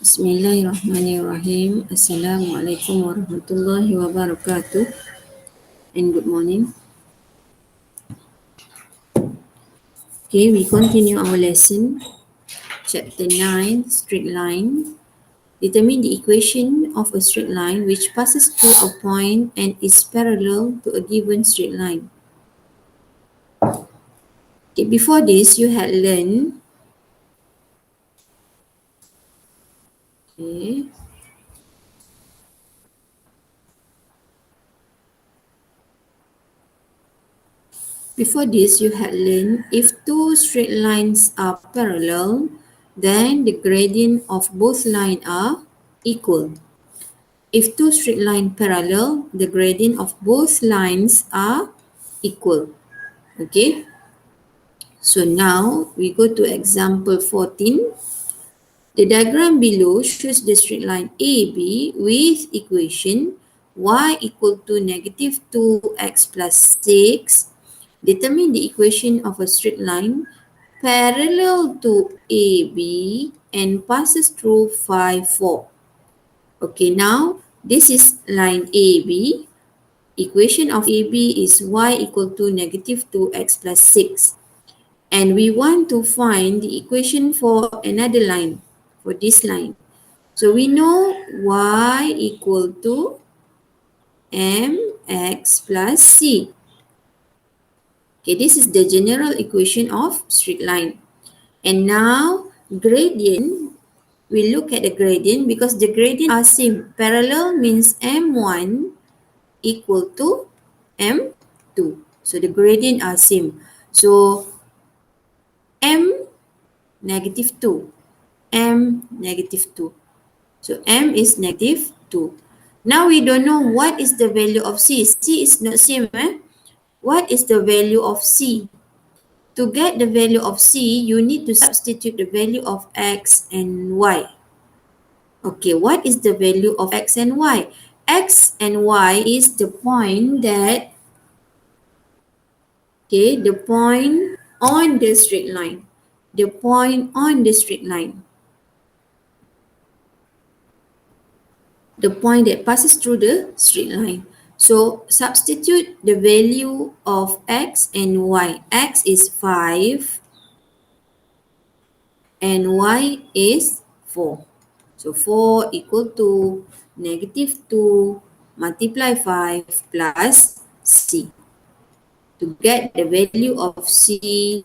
Bismillahirrahmanirrahim. Assalamualaikum warahmatullahi wabarakatuh. And good morning. Okay, we continue our lesson. Chapter 9, straight line. Determine the equation of a straight line which passes through a point and is parallel to a given straight line. Okay, before this, you had learned Before this, you had learned if two straight lines are parallel, then the gradient of both lines are equal. If two straight lines parallel, the gradient of both lines are equal. Okay. So now we go to example 14. The diagram below shows the straight line AB with equation y equal to negative 2x plus 6. Determine the equation of a straight line parallel to AB and passes through phi 4. Okay, now this is line AB. Equation of AB is y equal to negative 2x plus 6. And we want to find the equation for another line, for this line. So we know y equal to mx plus c. Okay, this is the general equation of straight line. And now gradient, we look at the gradient because the gradient are same. Parallel means m1 equal to m2. So the gradient are same. So m negative 2, m negative 2. So m is negative 2. Now we don't know what is the value of c. C is not same. What is the value of c? To get the value of c, you need to substitute the value of x and y. Okay, what is the value of x and y? X and y is the point that, okay, the point on the straight line. The point on the straight line. The point that passes through the straight line. So substitute the value of x and y. X is 5 and y is 4. So 4 equal to negative 2 multiply 5 plus c. To get the value of c,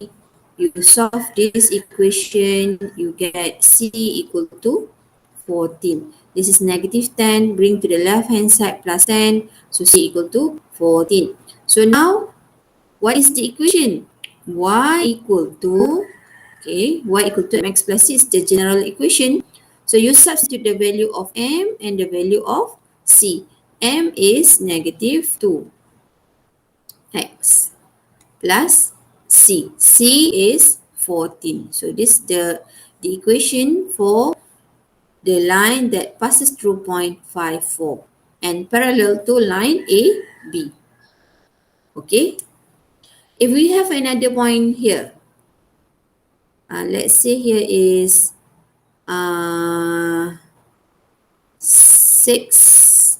you solve this equation, you get c equal to 14. This is negative 10, bring to the left hand side plus 10, so c equal to 14. So now, what is the equation? Y equal to, okay, y equal to mx plus c is the general equation. So you substitute the value of m and the value of c. M is negative 2x plus c. C is 14. So this is the equation for the line that passes through point 54 and parallel to line AB. Okay. If we have another point here, let's say here is 6,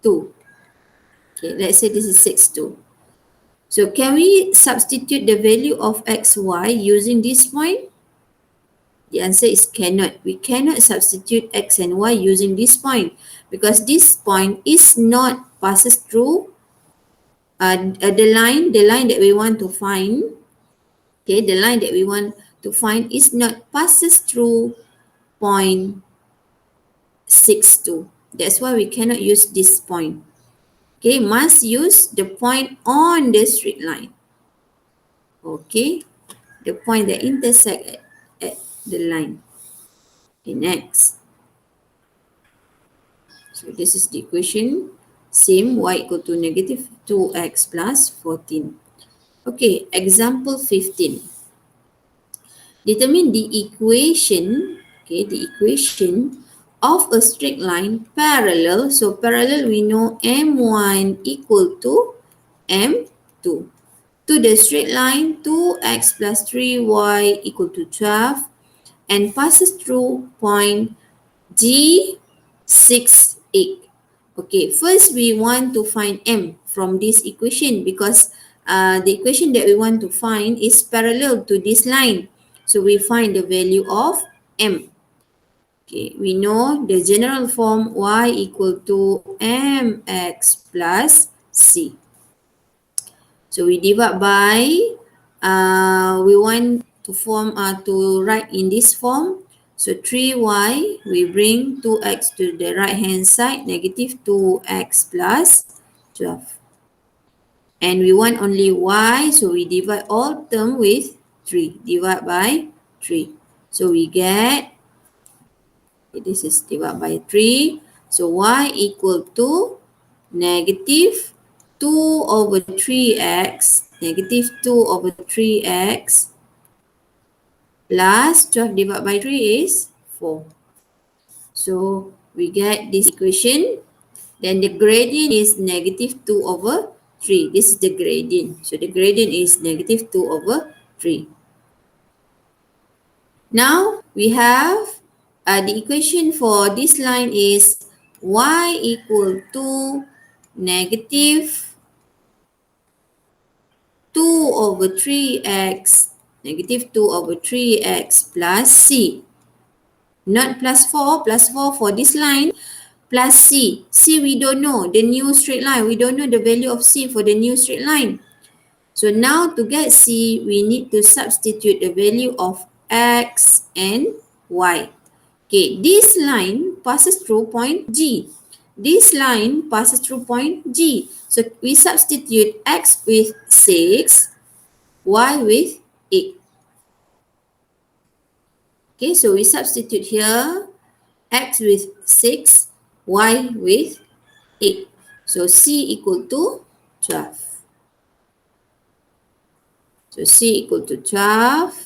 2. Okay, let's say this is 6, 2. So can we substitute the value of xy using this point? The answer is cannot. We cannot substitute x and y using this point because this point is not passes through the line that we want to find. Okay, the line that we want to find is not passes through point 6, 2. That's why we cannot use this point. Okay, must use the point on the straight line. Okay, the point that intersect at the line. Okay, next. So this is the equation. Same, y equal to negative 2x plus 14. Okay, example 15. Determine the equation, okay, the equation of a straight line parallel. So parallel, we know m1 equal to m2. To the straight line 2x plus 3y equal to 12 and passes through point G6, 8. Okay, first we want to find M from this equation because the equation that we want to find is parallel to this line. So we find the value of M. Okay, we know the general form y equal to mx plus c. So we divide by, we want to write in this form. So 3y, we bring 2x to the right hand side, negative 2x plus 12. And we want only y, so we divide all term with 3, divide by 3. So we get, this is divided by 3. So y equal to negative 2 over 3x, negative 2 over 3x plus 12 divided by 3 is 4. So we get this equation. Then the gradient is negative 2 over 3. This is the gradient. So the gradient is negative 2 over 3. Now we have the equation for this line is y equal to negative 2 over 3x, negative 2 over 3x plus c. Not plus 4 for this line, plus c. C we don't know, the new straight line. We don't know the value of c for the new straight line. So now to get c, we need to substitute the value of x and y. Okay, this line passes through point G. This line passes through point G. So we substitute x with 6, y with 8. Okay, so we substitute here x with 6, y with 8. So C equal to 12. So C equal to 12.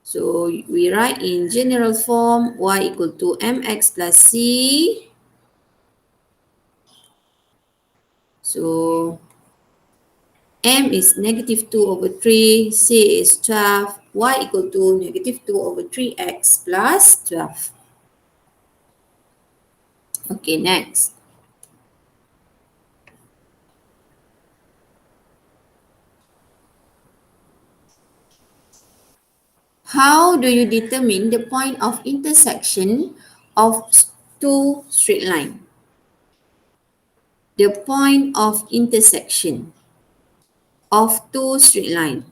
So we write in general form y equal to mx plus c. So m is negative 2 over 3, c is 12, y equal to negative 2 over 3x plus 12. Okay, next. How do you determine the point of intersection of two straight lines? The point of intersection of two straight lines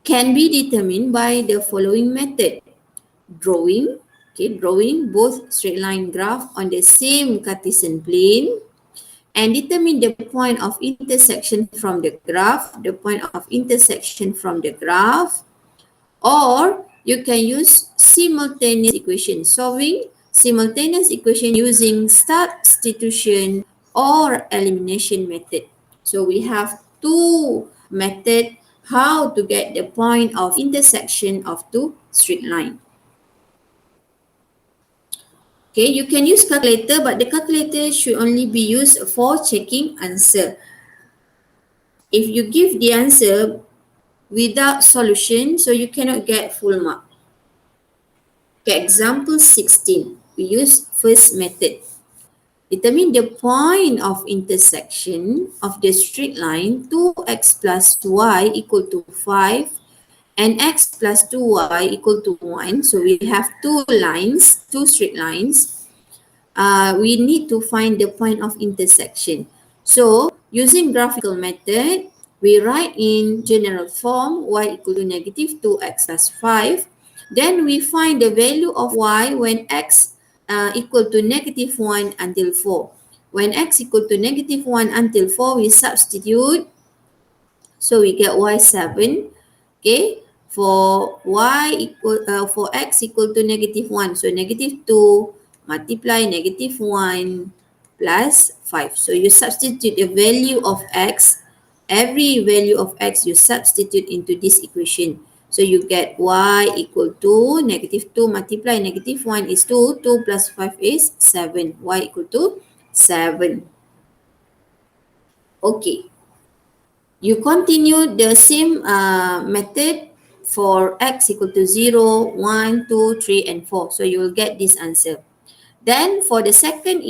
can be determined by the following method. Drawing, drawing both straight line graph on the same Cartesian plane and determine the point of intersection from the graph, or you can use simultaneous equation, solving simultaneous equation using substitution or elimination method. So we have two methods how to get the point of intersection of two straight lines. Okay, you can use calculator, but the calculator should only be used for checking answer. If you give the answer without solution, so you cannot get full mark. Okay, example 16, we use first method. Determine the point of intersection of the straight line 2x plus y equal to 5 and x plus 2y equal to 1. So we have two straight lines. We need to find the point of intersection. So using graphical method, we write in general form y equal to negative 2x plus 5. Then we find the value of y when x equal to negative 1 until 4. When x equal to negative 1 until 4, we substitute. So we get y7. Okay. For for x equal to negative 1. So negative 2 multiply negative 1 plus 5. So you substitute the value of x. Every value of x you substitute into this equation. So you get y equal to negative 2 multiply negative 1 is 2. 2 plus 5 is 7. Y equal to 7. Okay. You continue the same method for x equal to 0, 1, 2, 3, and 4. So you will get this answer. Then for the second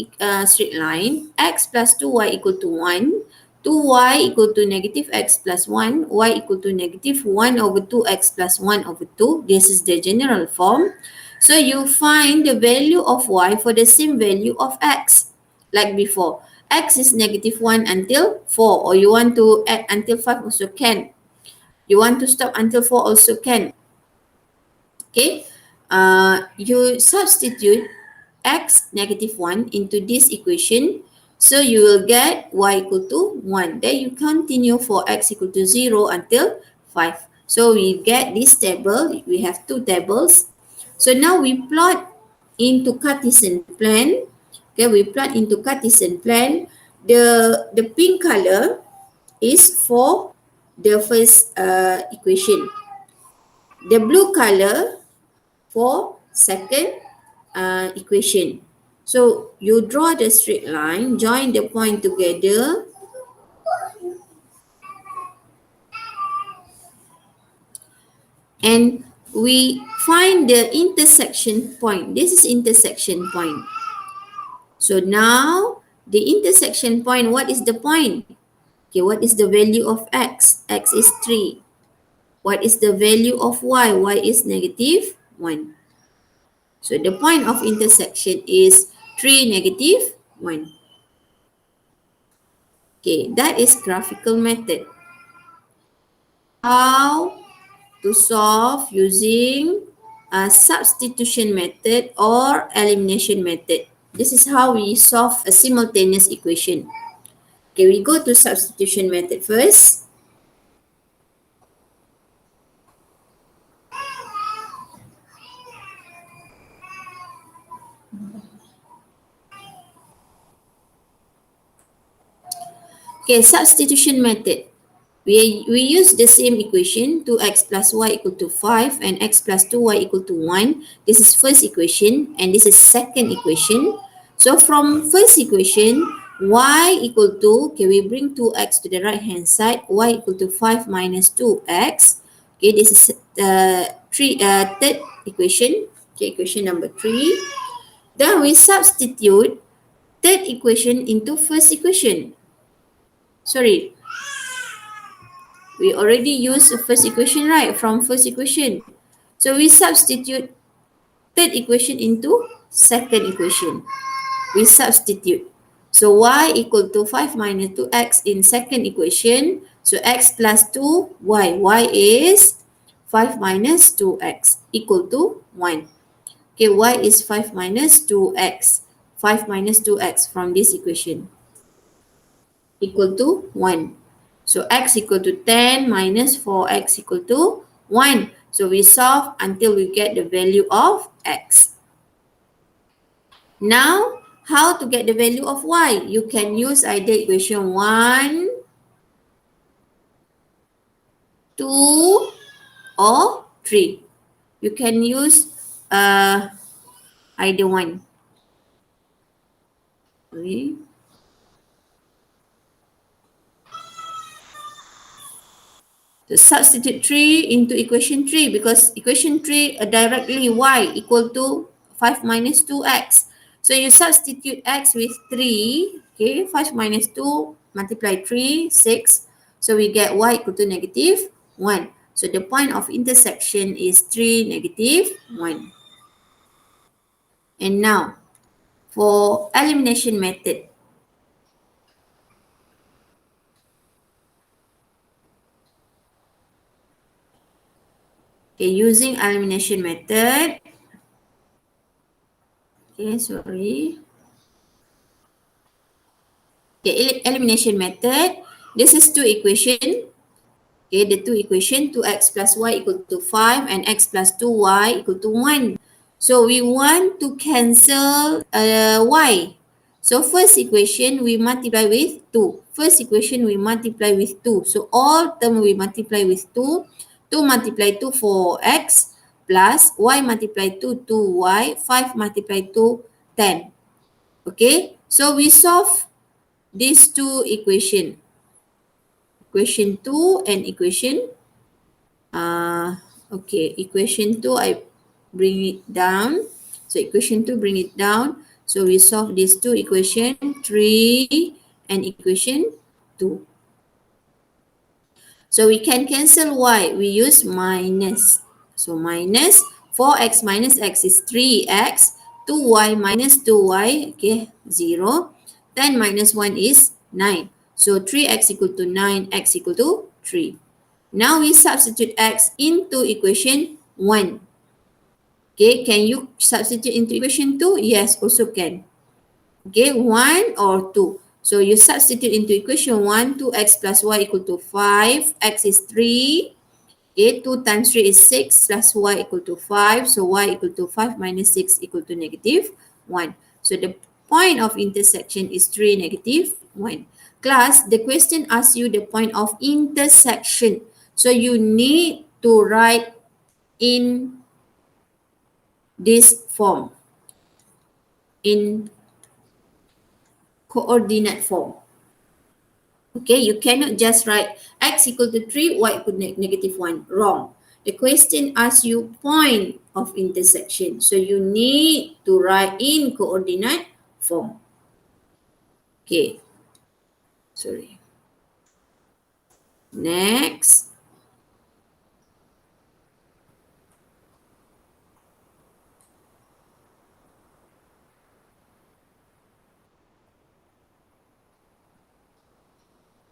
straight line, x plus 2y equal to 1, 2y equal to negative x plus 1, y equal to negative 1 over 2x plus 1 over 2. This is the general form. So you find the value of y for the same value of x, like before. X is negative 1 until 4, or you want to add until 5 also can. You want to stop until 4 also can. Okay, you substitute x negative 1 into this equation. So you will get y equal to 1. Then you continue for x equal to 0 until 5. So we get this table. We have two tables. So now we plot into Cartesian plan. Okay, we plot into Cartesian plan. The pink color is for the first equation. The blue color for second equation. So you draw the straight line, join the point together, and we find the intersection point. This is intersection point. So now the intersection point, what is the point? Okay, what is the value of x? X is 3. What is the value of y? Y is negative 1. So the point of intersection is 3, negative 1. Okay, that is graphical method. How to solve using a substitution method or elimination method. This is how we solve a simultaneous equation. Okay, we go to substitution method first. Okay, substitution method. We use the same equation, 2x plus y equal to 5 and x plus 2y equal to 1. This is first equation and this is second equation. So from first equation, y equal to, okay, we bring 2x to the right hand side, y equal to 5 minus 2x. Okay, this is third equation, okay, equation number 3. Then we substitute third equation into first equation. Sorry, we already used the first equation, right? From first equation. So we substitute third equation into second equation. We substitute. So y equal to 5 minus 2x in second equation. So x plus 2y. Y is 5 minus 2x equal to 1. Okay, y is 5 minus 2x. 5 minus 2x from this equation equal to 1. So x equal to 10 minus 4x equal to 1. So we solve until we get the value of x. Now, how to get the value of y? You can use either equation 1, 2, or 3. You can use either one. Okay. So substitute 3 into equation 3 because equation 3 directly y equal to 5 minus 2x. So you substitute x with 3, okay, 5 minus 2 multiply 3, 6. So we get y equal to negative 1. So the point of intersection is 3, negative 1. And now, for elimination method. Okay, using elimination method. Okay, sorry. Okay, elimination method. This is two equation. Okay, the two equation, 2x plus y equal to 5 and x plus 2y equal to 1. So we want to cancel y. So first equation we multiply with 2. First equation we multiply with 2. So all term we multiply with 2. 2 multiply 2 for x plus y multiply 2 2y, 5 multiply 2 10. Okay, so we solve these two equation. Equation 2 and equation Okay, equation 2, I bring it down. So equation 2, bring it down. So we solve these two equation, 3 and equation 2. So we can cancel y. We use minus. So minus 4x minus x is 3x. 2y minus 2y, okay, 0. 10 minus 1 is 9. So 3x equal to 9, x equal to 3. Now we substitute x into equation 1. Okay, can you substitute into equation 2? Yes, also can. Okay, 1 or 2. So you substitute into equation 1, 2x plus y equal to 5, x is 3. Okay, 2 times 3 is 6 plus y equal to 5. So y equal to 5 minus 6 equal to negative 1. So the point of intersection is 3, negative 1. Class, the question asks you the point of intersection. So you need to write in this form, in coordinate form. Okay, you cannot just write x equal to 3, y equal to negative 1. Wrong. The question asks you point of intersection. So you need to write in coordinate form. Okay. Sorry. Next.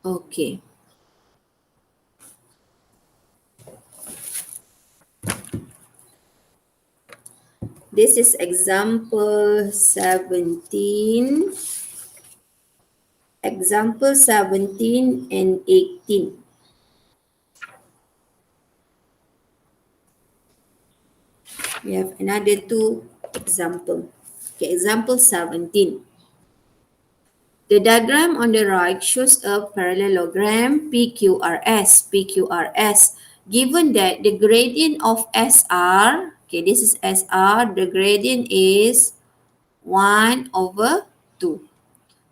Okay. This is example 17. Example 17 and 18. We have another two example. Okay, example 17. The diagram on the right shows a parallelogram PQRS. PQRS. Given that the gradient of SR, okay, this is SR, the gradient is 1 over 2.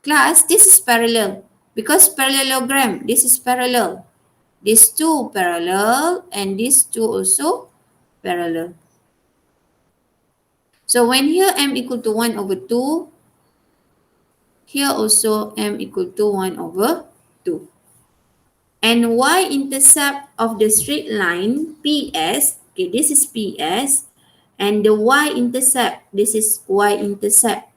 Class, this is parallel because parallelogram, this is parallel. These two parallel and these two also parallel. So when here m equal to 1 over 2, here also m equal to 1 over 2. And y-intercept of the straight line PS, okay, this is PS, and the y-intercept, this is y-intercept,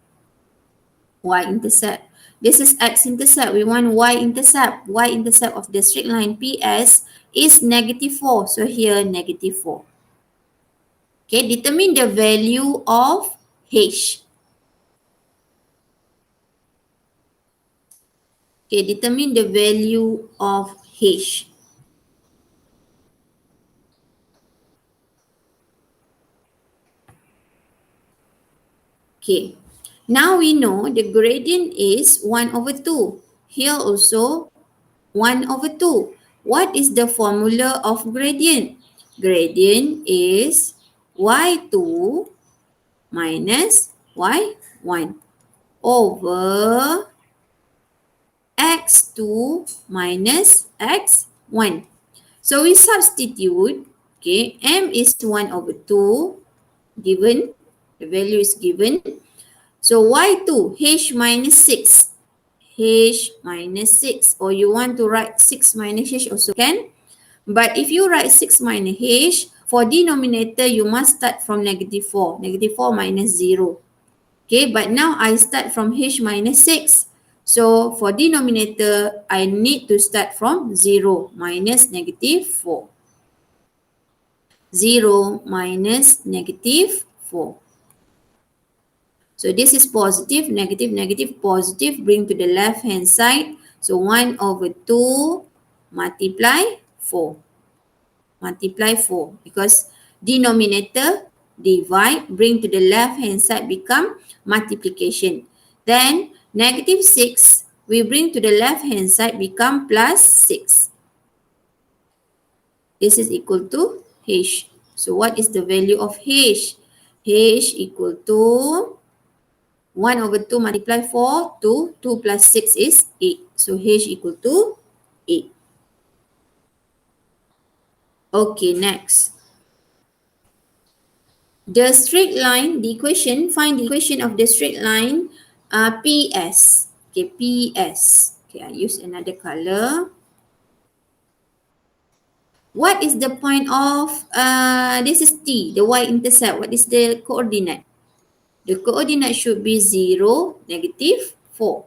y-intercept. This is x-intercept, we want y-intercept. Y-intercept of the straight line PS is negative 4, so here negative 4. Okay, determine the value of h. Okay, determine the value of h. Okay, now we know the gradient is 1 over 2. Here also 1 over 2. What is the formula of gradient? Gradient is y2 minus y1 over x2 minus x1. So we substitute, okay, m is 1 over 2, given, the value is given. So y2, h minus 6, h minus 6, or you want to write 6 minus h also can. But if you write 6 minus h, for denominator, you must start from negative 4. Negative 4 minus 0. Okay, but now I start from h minus 6. So for denominator, I need to start from 0 minus negative 4. 0 minus negative 4. So this is positive, negative, negative, positive. Bring to the left hand side. So 1 over 2 multiply 4. Multiply 4 because denominator divide, bring to the left hand side become multiplication. Then negative 6 we bring to the left hand side become plus 6. This is equal to h. So what is the value of h? h equal to 1 over 2 multiply 4, 2. 2 plus 6 is 8. So h equal to 8. Okay, next. The straight line, the equation, find the equation of the straight line PS. Okay, PS. Okay, I use another color. What is the point of, this is T, the y-intercept. What is the coordinate? The coordinate should be 0, negative 4.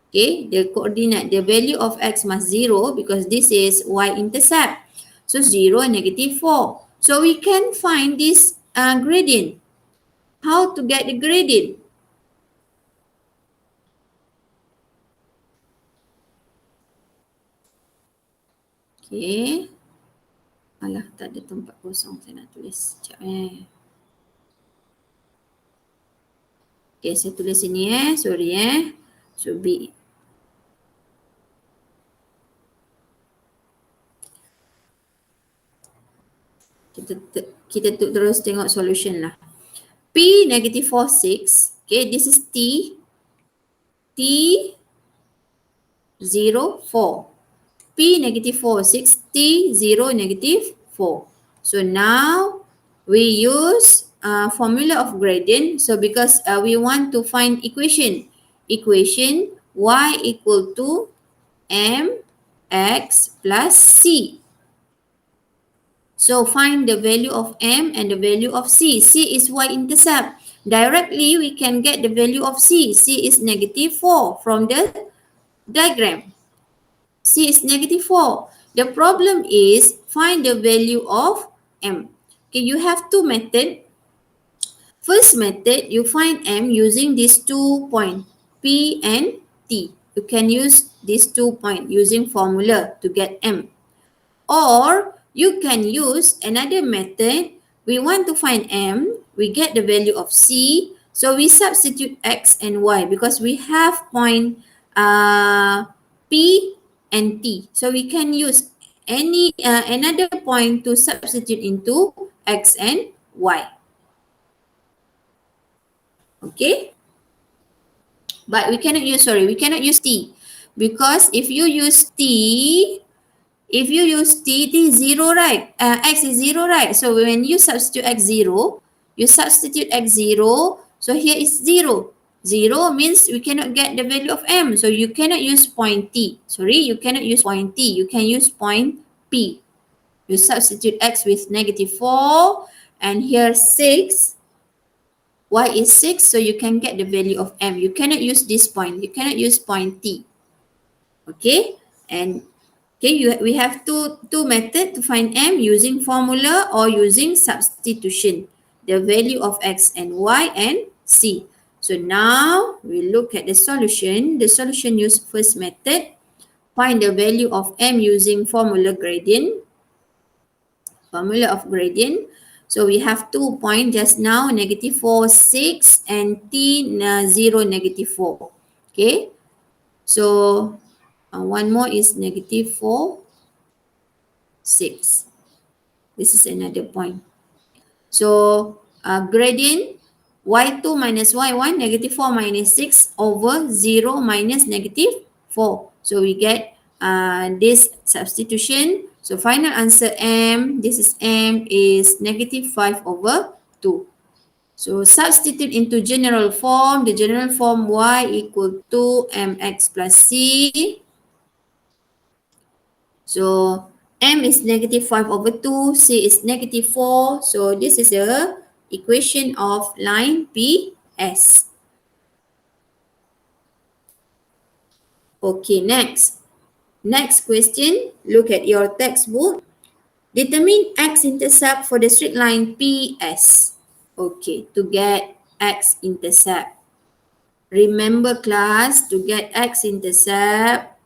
Okay, the coordinate, the value of x must 0 because this is y-intercept. So 0 and negative 4. So we can find this gradient. How to get the gradient? Okay. Alah, tak ada tempat kosong saya nak tulis. Sekejap Okay, saya tulis sini sorry Should be kita terus tengok solution lah. P negative 4, 6. Okay, this is T. T 0, 4. P negative 4, 6. T 0, negative 4. So now we use formula of gradient. So because we want to find equation y equal to mx plus c. So find the value of m and the value of c. C is y-intercept. Directly we can get the value of c. C is negative 4 from the diagram. C is negative 4. The problem is find the value of m. Okay, you have two methods. First method, you find m using these 2 points, P and T. You can use these 2 points using formula to get m. Or you can use another method. We want to find m, we get the value of c, so we substitute x and y because we have point P and T. So we can use any another point to substitute into x and y. Okay? But we cannot use T because if you use T, T is 0, right? X is 0, right? So when you substitute x 0, so here is 0. 0 means we cannot get the value of m. So you cannot use point T. You cannot use point T. You can use point P. You substitute x with negative 4 and here 6. Y is 6, so you can get the value of m. You cannot use this point. You cannot use point T. Okay? And okay, we have two methods to find m using formula or using substitution. The value of x and y and c. So now we look at the solution. The solution use first method. Find the value of m using formula gradient. Formula of gradient. So we have 2 points just now, negative 4, 6 and t 0, negative 4. Okay. So one more is negative 4, 6. This is another point. So gradient y2 minus y1, negative 4 minus 6 over 0 minus negative 4. So we get this substitution. So final answer m, this is m, is negative 5 over 2. So substitute into general form. The general form y equal to mx plus c. So m is negative 5 over 2, c is negative 4. So this is the equation of line PS. Okay, next. Next question, look at your textbook. Determine x-intercept for the straight line PS. Okay, to get x-intercept. Remember class, to get x-intercept.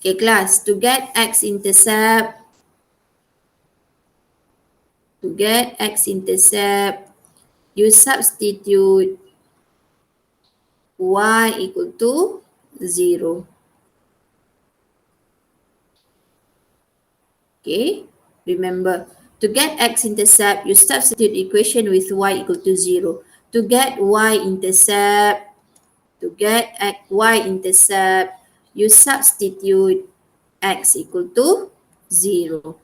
Okay class, to get x-intercept, you substitute y equal to 0. Okay, remember, to get x-intercept, you substitute equation with y equal to 0. To get y-intercept, you substitute x equal to 0.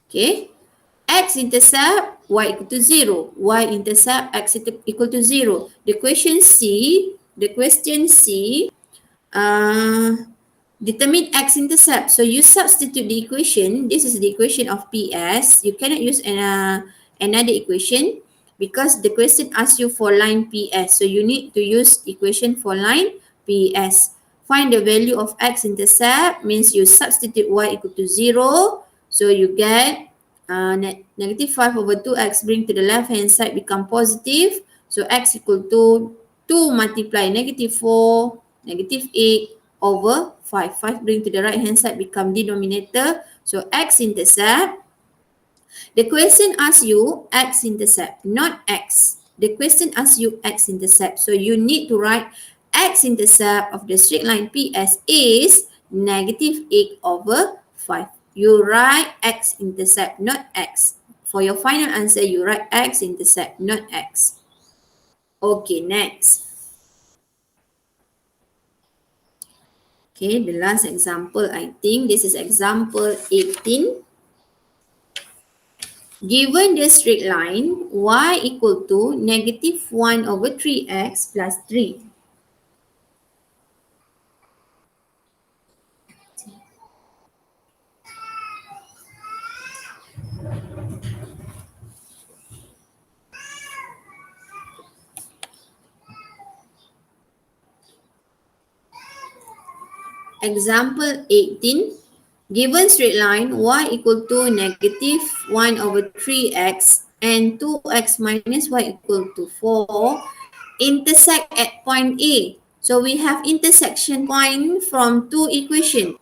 Okay. X-intercept y equal to 0. Y-intercept x equal to 0. The question C, determine x-intercept. So you substitute the equation. This is the equation of PS. You cannot use another equation because the question asks you for line PS. So you need to use equation for line PS. Find the value of x-intercept means you substitute y equal to 0. So you get negative 5 over 2x bring to the left hand side become positive. So x equal to 2 multiply negative 4, negative 8 over 5. 5 bring to the right hand side become denominator. So x-intercept. The question asks you x-intercept, not x. The question asks you x-intercept. So you need to write x-intercept of the straight line PS is negative 8 over 5. You write x-intercept, not x. For your final answer, you write x-intercept, not x. Okay, next. Okay, the last example, I think this is example 18. Given the straight line y equal to negative 1 over 3x plus 3. Example 18. Given straight line y equal to negative 1 over 3x and 2x minus y equal to 4 intersect at point A. So we have intersection point from two equations.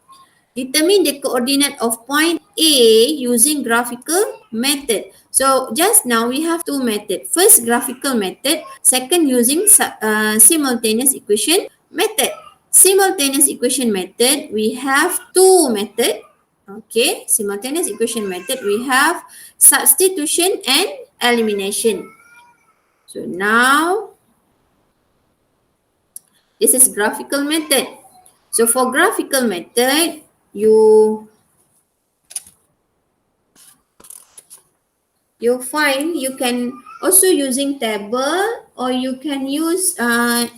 Determine the coordinate of point A using graphical method. So just now we have two methods. First, graphical method. Second, using simultaneous equation method. Simultaneous equation method, we have two methods. Okay, simultaneous equation method, we have substitution and elimination. So now, this is graphical method. So for graphical method, you find you can also using table or you can use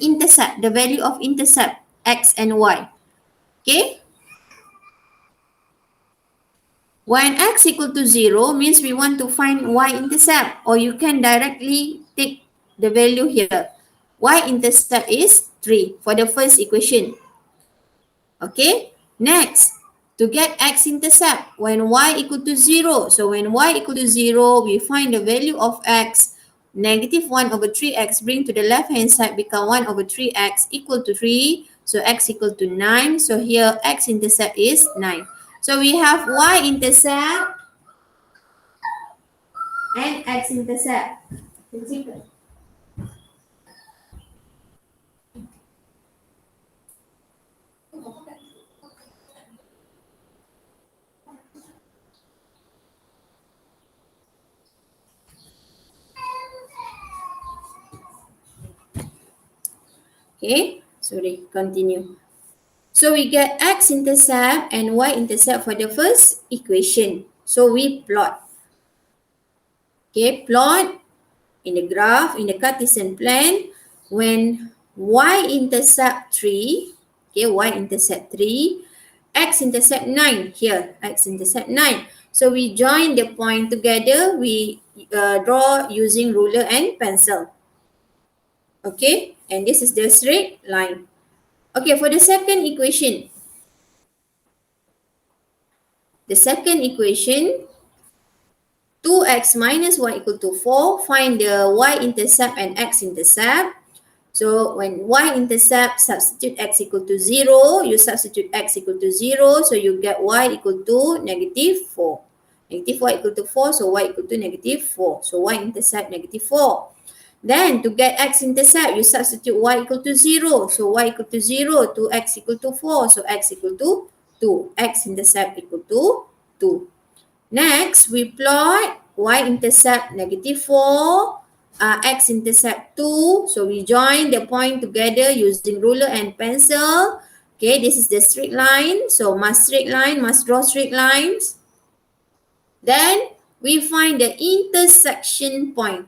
intercept, the value of intercept x and y. Okay. When x equal to 0 means we want to find y-intercept, or you can directly take the value here. Y-intercept is 3 for the first equation. Okay. Next, to get x-intercept when y equal to 0. So when y equal to 0, we find the value of x. Negative 1 over 3x bring to the left hand side become 1 over 3x equal to 3. So x equal to 9. So here x-intercept is 9. So we have y-intercept and x-intercept. Okay, sorry, continue. So we get x-intercept and y-intercept for the first equation. So we plot. Okay, plot in the graph, in the Cartesian plan, when y-intercept 3, okay, y-intercept 3, x-intercept 9, here, x-intercept 9. So we join the point together, we draw using ruler and pencil. Okay, and this is the straight line. Okay, for the second equation, the second equation, 2x minus y equal to 4, find the y-intercept and x-intercept. So when y-intercept, substitute x equal to 0, you substitute x equal to 0, so you get y equal to negative 4. Negative y equal to 4, so y equal to negative 4. So y-intercept negative 4. Then to get x-intercept, you substitute y equal to 0. So y equal to 0, 2x equal to 4. So x equal to 2. X-intercept equal to 2. Next, we plot y-intercept negative 4, x-intercept 2. So we join the point together using ruler and pencil. Okay, this is the straight line. So must straight line, must draw straight lines. Then we find the intersection point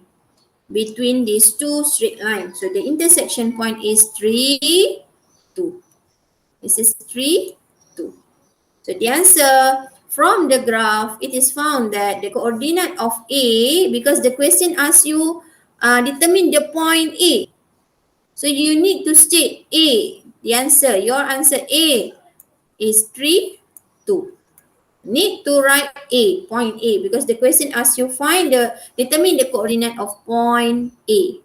between these two straight lines. So the intersection point is 3, 2. This is 3, 2. So the answer from the graph, it is found that the coordinate of A, because the question asks you determine the point A. So you need to state A. The answer, your answer A is 3, 2. Need to write A, point A, because the question asks you determine the coordinate of point A.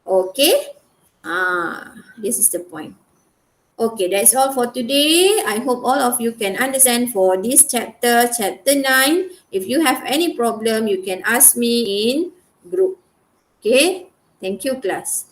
Okay? This is the point. Okay, that's all for today. I hope all of you can understand for this chapter, chapter 9. If you have any problem, you can ask me in group. Okay? Thank you, class.